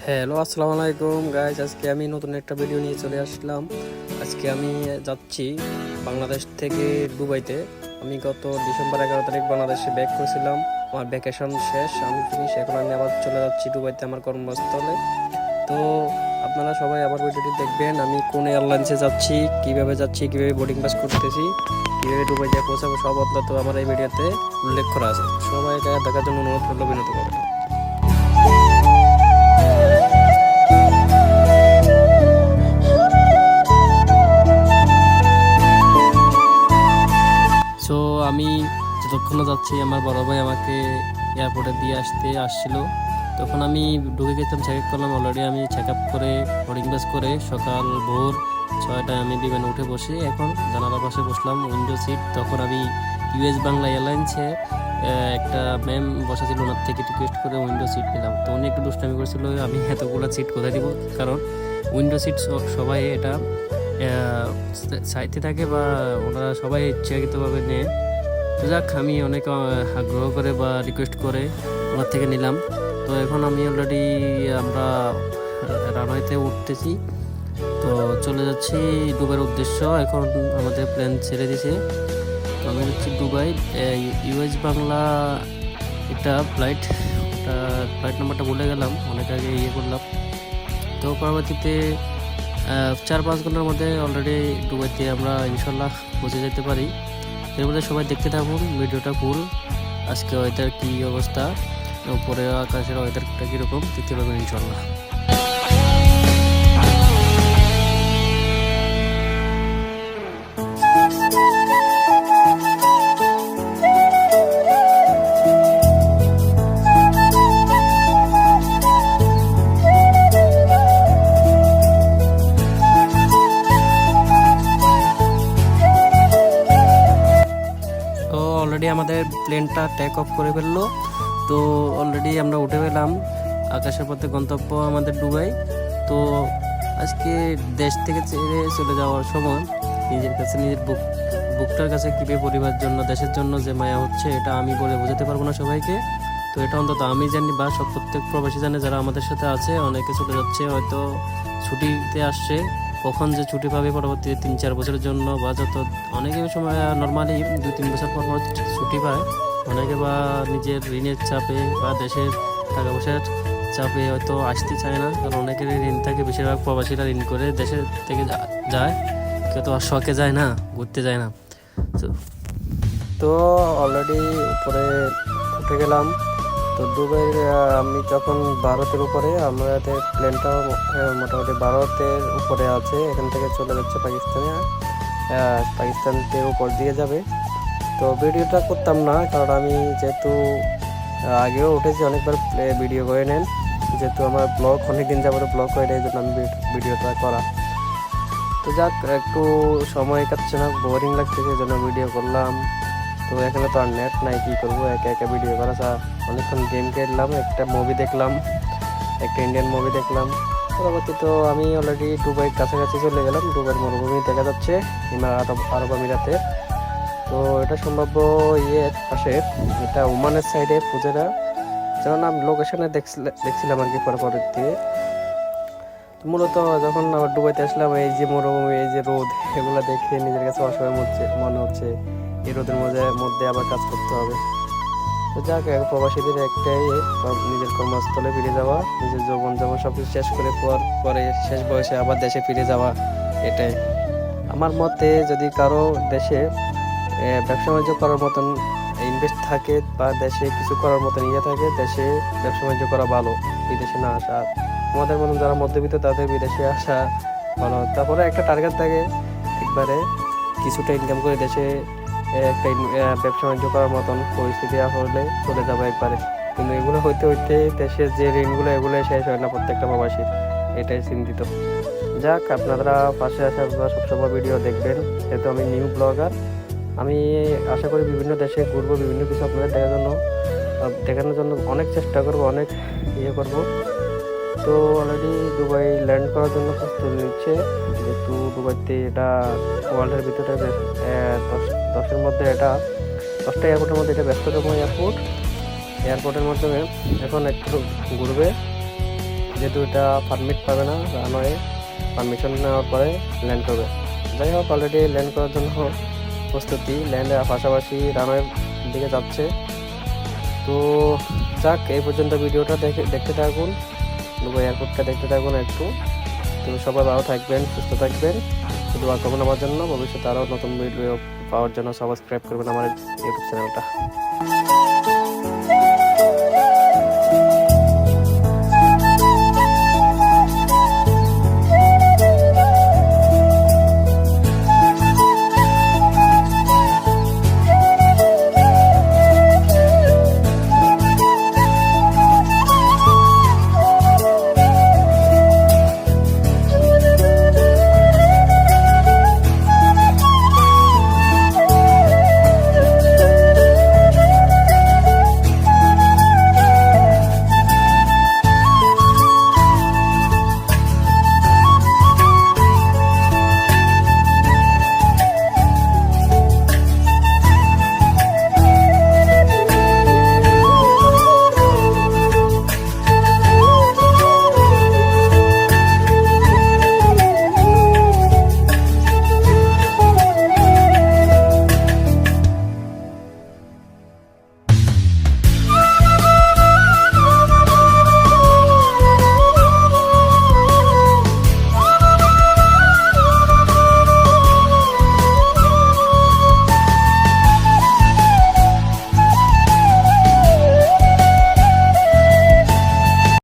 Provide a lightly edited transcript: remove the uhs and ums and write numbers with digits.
Hello, আসসালামু আলাইকুম guys. আজকে আমি নতুন একটা ভিডিও নিয়ে চলে আসলাম। আজকে আমি যাচ্ছি বাংলাদেশ থেকে দুবাইতে। আমি গত ডিসেম্বর 11 তারিখ বাংলাদেশে ব্যাক করেছিলাম। আমার ভ্যাকেশন শেষ, আমি ফিনিশ। এখন আমি আবার চলে যাচ্ছি দুবাইতে আমার কর্মস্থলে। তো আপনারা সবাই আমার ভিডিওটি দেখবেন। আমি কোন এয়ারলাইন্সে যাচ্ছি, কিভাবে বোর্ডিং পাস করতেছি, কীভাবে দুবাই যেয়ে পৌঁছাবো, সব আপনার তো আমার এই ভিডিওতে উল্লেখ করা আছে। সবাই এটা দেখার জন্য অনুরোধ করলো, বিনত করবেন। সো আমি যতক্ষণ যাচ্ছি, আমার বড় ভাই আমাকে এয়ারপোর্টে দিয়ে আসছিল। তখন আমি ঢুকে গেছিলাম, চেক আপ করলাম। অলরেডি আমি চেক আপ করে বোর্ডিং পাস করে সকাল ভোর 6টায় আমি বিমানে উঠে বসে এখন জানালার পাশে বসলাম, উইন্ডো সিট। তখন আমি ইউএস বাংলা এয়ারলাইন্সে একটা ম্যাম বসা ছিল, ওনার থেকে রিকোয়েস্ট করে উইন্ডো সিট নিলাম। তো উনি একটু দুষ্টামি করেছিল, আমি এতগুলো সিট কোথায় দিব, কারণ উইন্ডো সিট সবাই এটা চাইতে থাকে বা ওনারা সবাই ইচ্ছাকৃতভাবে নেয়। তো যাক, আমি অনেক আগ্রহ করে বা রিকোয়েস্ট করে ওনার থেকে নিলাম। তো এখন আমি অলরেডি আমরা রানওয়েতে উঠতেছি, তো চলে যাচ্ছি দুবাইয়ের উদ্দেশ্য। এখন আমাদের প্লেন ছেড়ে দিছে, তো আমি হচ্ছি দুবাই। ইউএস বাংলা একটা ফ্লাইট নাম্বারটা ভুলে গেলাম, অনেক আগে করলাম। তো পরবর্তীতে 4-5 ঘন্টার মধ্যে অলরেডি দুবাইতে আমরা ইনশাল্লাহ পৌঁছে যেতে পারি। এর মধ্যে সবাই দেখতে থাকুন ভিডিওটা ফুল। আজকে ওয়েদার কী অবস্থা, উপরে আকাশের ওয়েদারটা কীরকম দেখতে পাবেন ইনশাল্লাহ। তো অলরেডি আমাদের প্লেনটা টেক অফ করে ফেললো। তো অলরেডি আমরা উঠে পেলাম আকাশের পথে, গন্তব্য আমাদের দুবাই। তো আজকে দেশ থেকে ছেড়ে চলে যাওয়ার সময় নিজের কাছে, নিজের বুকটার কাছে কীভাবে পরিবারের জন্য, দেশের জন্য যে মায়া হচ্ছে, এটা আমি বলে বোঝাতে পারবো না সবাইকে। তো এটা অন্তত আমি জানি, বা প্রত্যেক প্রবাসী জানে যারা আমাদের সাথে আছে। অনেকে চলে যাচ্ছে, হয়তো ছুটিতে আসছে, কখন যে ছুটি পাবে পরবর্তী 3-4 বছরের জন্য, বা যত অনেকে সময় নর্মালি 2-3 বছর পর ছুটি পায়। অনেকে বা নিজের ঋণের চাপে বা দেশের টাকা পয়সার চাপে হয়তো আসতে চায় না, কারণ অনেকের ঋণ থাকে। বেশিরভাগ প্রবাসীরা ঋণ করে দেশের থেকে যায়, কেউ তো আর শখে যায় না, ঘুরতে যায় না। তো অলরেডি উপরে উঠে গেলাম। তো দুবাইয়ের আমি যখন ভারতের উপরে, আমাদের প্লেনটা মোটামুটি ভারতের উপরে আছে। এখান থেকে চলে যাচ্ছে পাকিস্তানের উপর দিয়ে যাবে। তো ভিডিওটা করতাম না, কারণ আমি যেহেতু আগেও উঠেছি, অনেকবার ভিডিও করে নেন, যেহেতু আমার ব্লগ অনেকদিন যাবত ব্লগ করে নেই, এই জন্য আমি ভিডিওটা করা। তো যাক, একটু সময় কাটছে না, বোরিং লাগতেছে, এই জন্য ভিডিও করলাম। তো এখানে তো আর নেট নাই, কী করবো, একা একা ভিডিও করা। অনেকক্ষণ গেম খেললাম, একটা মুভি দেখলাম, একটা ইন্ডিয়ান মুভি দেখলাম। পরবর্তী তো আমি অলরেডি দুবাইয়ের কাছাকাছি চলে গেলাম। দুবাইয়ের মরুভূমি দেখা যাচ্ছে, আরব আমিরাতের। তো এটা সম্ভাব্য ইয়ের পাশে, এটা ওমানের সাইডে ফুজেরা, যেমন আমি লোকেশনে দেখছিলাম আর কি। পরবর্তীতে মূলত যখন আবার দুবাইতে আসলাম, এই যে মরুভূমি, এই যে রোদ, এগুলো দেখে নিজের কাছে অসহায় মনে হচ্ছে। এই রোদের মধ্যে আবার কাজ করতে হবে। তো যাক, প্রবাসীদের একটাই, নিজের কর্মস্থলে ফিরে যাওয়া, নিজের যৌবন যেমন সব কিছু শেষ করে পরে শেষ বয়সে আবার দেশে ফিরে যাওয়া। এটাই আমার মতে। যদি কারো দেশে ব্যবসা বাণিজ্য করার মতন ইনভেস্ট থাকে, বা দেশে কিছু করার মতন থাকে, দেশে ব্যবসা বাণিজ্য করা ভালো, বিদেশে না আসা। আমাদের মতন যারা মধ্যবিত্ত, তাদের বিদেশে আসা ভালো। তারপরে একটা টার্গেট থাকে, একবারে কিছুটা ইনকাম করে দেশে একটা ব্যবসা বাণিজ্য করার মতন পরিস্থিতি হলে চলে যাবে একবারে। কিন্তু এগুলো হইতে দেশের যে ঋণগুলো, এগুলো শেষ হয় না প্রত্যেকটা প্রবাসীর, এটাই চিন্তিত। যাক, আপনারা পাশে আসা সবসময় ভিডিও দেখবেন, যেহেতু আমি নিউ ব্লগার। আমি আশা করি বিভিন্ন দেশে ঘুরবো, বিভিন্ন কিছু আপনাদের দেখানোর জন্য অনেক চেষ্টা করব, অনেক করব। তো অলরেডি দুবাই ল্যান্ড করার জন্য প্রস্তুতি নিচ্ছে, যেহেতু দুবাইতে এটা ওয়ার্ল্ডের ভিতরে 10-10 মধ্যে, এটা 10টা এয়ারপোর্টের মধ্যে এটা ব্যস্ততম এয়ারপোর্টের মাধ্যমে এখন একটু ঘুরবে, যেহেতু এটা পারমিট পাবে না, রানওয়ে পারমিশন নেওয়ার পরে ল্যান্ড করবে। যাই হোক, অলরেডি ল্যান্ড করার জন্য প্রস্তুতি, ল্যান্ডের পাশাপাশি রানওয়ের দিকে যাচ্ছে। তো যাক, এই পর্যন্ত ভিডিওটা দেখতে থাকুন, এয়ারপোর্টটা দেখতে থাকুন একটু। তো সবাই ভালো থাকবেন, সুস্থ থাকবেন, দোয়া করবেন আমার জন্য। ভবিষ্যতে আরও নতুন ভিডিও পাওয়ার জন্য সাবস্ক্রাইব করবেন আমার ইউটিউব চ্যানেলটা।